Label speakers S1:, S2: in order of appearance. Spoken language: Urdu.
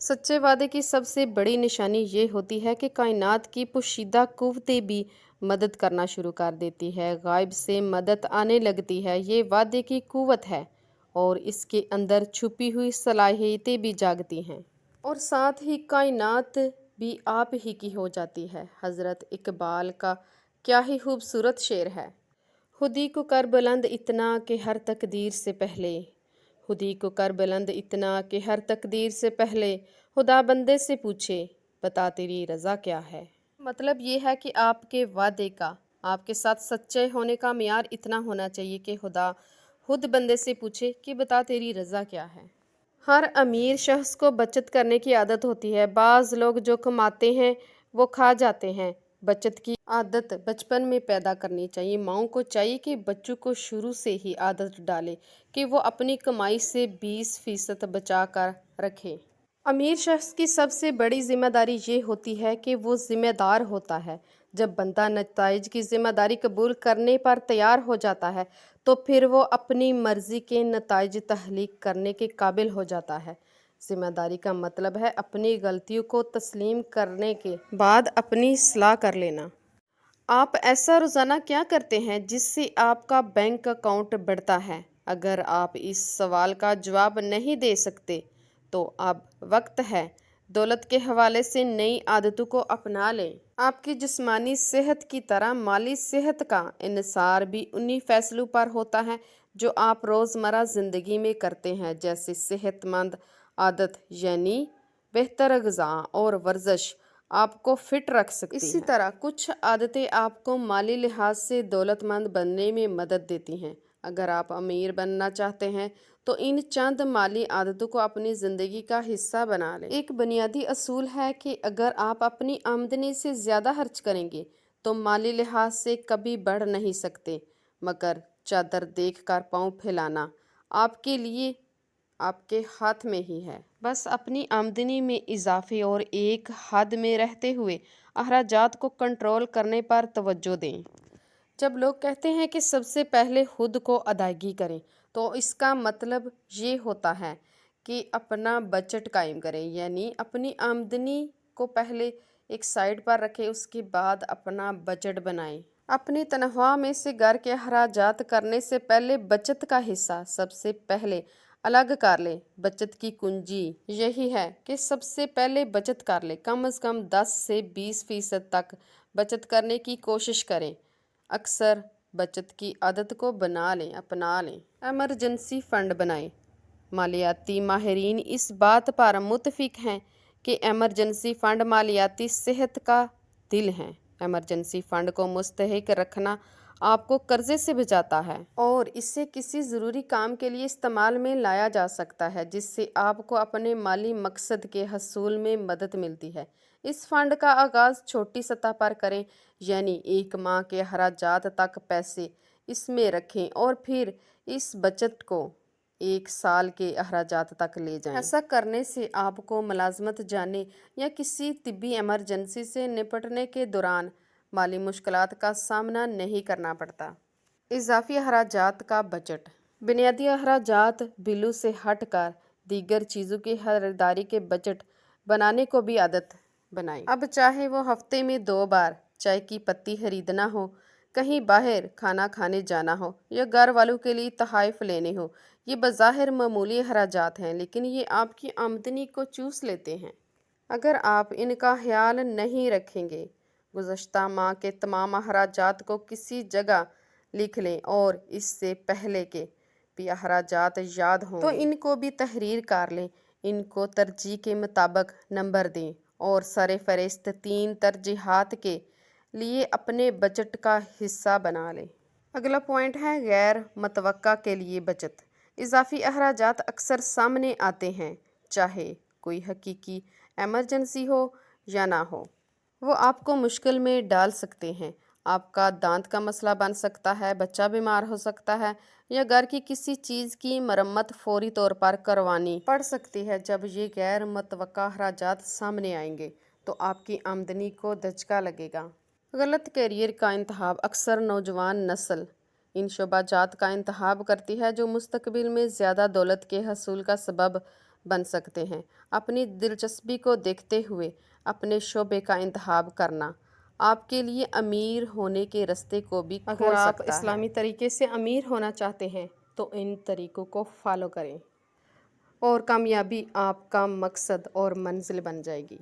S1: سچے وعدے کی سب سے بڑی نشانی یہ ہوتی ہے کہ کائنات کی پوشیدہ قوتیں بھی مدد کرنا شروع کر دیتی ہے، غائب سے مدد آنے لگتی ہے۔ یہ وعدے کی قوت ہے اور اس کے اندر چھپی ہوئی صلاحیتیں بھی جاگتی ہیں اور ساتھ ہی کائنات بھی آپ ہی کی ہو جاتی ہے۔ حضرت اقبال کا کیا ہی خوبصورت شعر ہے: خودی کو کر بلند اتنا کہ ہر تقدیر سے پہلے، خودی کو کر بلند اتنا کہ ہر تقدیر سے پہلے خدا بندے سے پوچھے بتا تیری رضا کیا ہے۔ مطلب یہ ہے کہ آپ کے وعدے کا، آپ کے ساتھ سچے ہونے کا معیار اتنا ہونا چاہیے کہ خدا خود بندے سے پوچھے کہ بتا تیری رضا کیا ہے۔ ہر امیر شخص کو بچت کرنے کی عادت ہوتی ہے۔ بعض لوگ جو کماتے ہیں وہ کھا جاتے ہیں۔ بچت کی عادت بچپن میں پیدا کرنی چاہیے۔ ماؤں کو چاہیے کہ بچوں کو شروع سے ہی عادت ڈالے کہ وہ اپنی کمائی سے 20% بچا کر رکھے۔ امیر شخص کی سب سے بڑی ذمہ داری یہ ہوتی ہے کہ وہ ذمہ دار ہوتا ہے۔ جب بندہ نتائج کی ذمہ داری قبول کرنے پر تیار ہو جاتا ہے تو پھر وہ اپنی مرضی کے نتائج تخلیق کرنے کے قابل ہو جاتا ہے۔ ذمہ داری کا مطلب ہے اپنی غلطیوں کو تسلیم کرنے کے بعد اپنی اصلاح کر لینا۔ آپ ایسا روزانہ کیا کرتے ہیں جس سے آپ کا بینک اکاؤنٹ بڑھتا ہے؟ اگر آپ اس سوال کا جواب نہیں دے سکتے تو اب وقت ہے دولت کے حوالے سے نئی عادتوں کو اپنا لیں۔ آپ کی جسمانی صحت کی طرح مالی صحت کا انحصار بھی انہی فیصلوں پر ہوتا ہے جو آپ روزمرہ زندگی میں کرتے ہیں، جیسے صحت مند عادت یعنی بہتر غذا اور ورزش آپ کو فٹ رکھ سکتی ہیں۔ اسی طرح کچھ عادتیں آپ کو مالی لحاظ سے دولت مند بننے میں مدد دیتی ہیں۔ اگر آپ امیر بننا چاہتے ہیں تو ان چند مالی عادتوں کو اپنی زندگی کا حصہ بنا لیں۔ ایک بنیادی اصول ہے کہ اگر آپ اپنی آمدنی سے زیادہ خرچ کریں گے تو مالی لحاظ سے کبھی بڑھ نہیں سکتے، مگر چادر دیکھ کر پاؤں پھیلانا آپ کے لیے آپ کے ہاتھ میں ہی ہے۔ بس اپنی آمدنی میں اضافے اور ایک حد میں رہتے ہوئے اخراجات کو کنٹرول کرنے پر توجہ دیں۔ جب لوگ کہتے ہیں کہ سب سے پہلے خود کو ادائیگی کریں تو اس کا مطلب یہ ہوتا ہے کہ اپنا بجٹ قائم کریں، یعنی اپنی آمدنی کو پہلے ایک سائڈ پر رکھیں، اس کے بعد اپنا بجٹ بنائیں۔ اپنی تنخواہ میں سے گھر کے اخراجات کرنے سے پہلے بچت کا حصہ سب سے پہلے الگ کر لیں۔ بچت کی کنجی یہی ہے کہ سب سے پہلے بچت کر لیں، کم از کم 10 سے 20% تک بچت کرنے کی کوشش کریں۔ اکثر بچت کی عادت کو اپنا لیں۔ ایمرجنسی فنڈ بنائیں۔ مالیاتی ماہرین اس بات پر متفق ہیں کہ ایمرجنسی فنڈ مالیاتی صحت کا دل ہے۔ ایمرجنسی فنڈ کو مستحکم رکھنا آپ کو قرضے سے بچاتا ہے اور اسے کسی ضروری کام کے لیے استعمال میں لایا جا سکتا ہے جس سے آپ کو اپنے مالی مقصد کے حصول میں مدد ملتی ہے۔ اس فنڈ کا آغاز چھوٹی سطح پر کریں، یعنی 1 ماہ کے اخراجات تک پیسے اس میں رکھیں اور پھر اس بچت کو 1 سال کے اخراجات تک لے جائیں۔ ایسا کرنے سے آپ کو ملازمت جانے یا کسی طبی ایمرجنسی سے نپٹنے کے دوران مالی مشکلات کا سامنا نہیں کرنا پڑتا۔ اضافی اخراجات کا بجٹ۔ بنیادی اخراجات بلوں سے ہٹ کر دیگر چیزوں کی خریداری کے بجٹ بنانے کو بھی عادت بنائیں۔ اب چاہے وہ ہفتے میں 2 بار چائے کی پتی خریدنا ہو، کہیں باہر کھانا کھانے جانا ہو یا گھر والوں کے لیے تحائف لینے ہو، یہ بظاہر معمولی اخراجات ہیں لیکن یہ آپ کی آمدنی کو چوس لیتے ہیں۔ اگر آپ ان کا خیال نہیں رکھیں گے، گزشتہ ماہ کے تمام اخراجات کو کسی جگہ لکھ لیں اور اس سے پہلے کے بھی اخراجات یاد ہوں تو ان کو بھی تحریر کر لیں۔ ان کو ترجیح کے مطابق نمبر دیں اور سرفہرست 3 ترجیحات کے لیے اپنے بجٹ کا حصہ بنا لیں۔ اگلا پوائنٹ ہے غیر متوقع کے لیے بچت۔ اضافی اخراجات اکثر سامنے آتے ہیں، چاہے کوئی حقیقی ایمرجنسی ہو یا نہ ہو۔ وہ آپ کو مشکل میں ڈال سکتے ہیں۔ آپ کا دانت کا مسئلہ بن سکتا ہے، بچہ بیمار ہو سکتا ہے یا گھر کی کسی چیز کی مرمت فوری طور پر کروانی پڑ سکتی ہے۔ جب یہ غیر متوقع اخراجات سامنے آئیں گے تو آپ کی آمدنی کو دھچکا لگے گا۔ غلط کیریئر کا انتخاب۔ اکثر نوجوان نسل ان شعبہ جات کا انتخاب کرتی ہے جو مستقبل میں زیادہ دولت کے حصول کا سبب بن سکتے ہیں۔ اپنی دلچسپی کو دیکھتے ہوئے اپنے شعبے کا انتخاب کرنا آپ کے لیے امیر ہونے کے راستے کو بھی کھول سکتا ہے۔ اگر آپ اسلامی طریقے سے امیر ہونا چاہتے ہیں تو ان طریقوں کو فالو کریں اور کامیابی آپ کا مقصد اور منزل بن جائے گی۔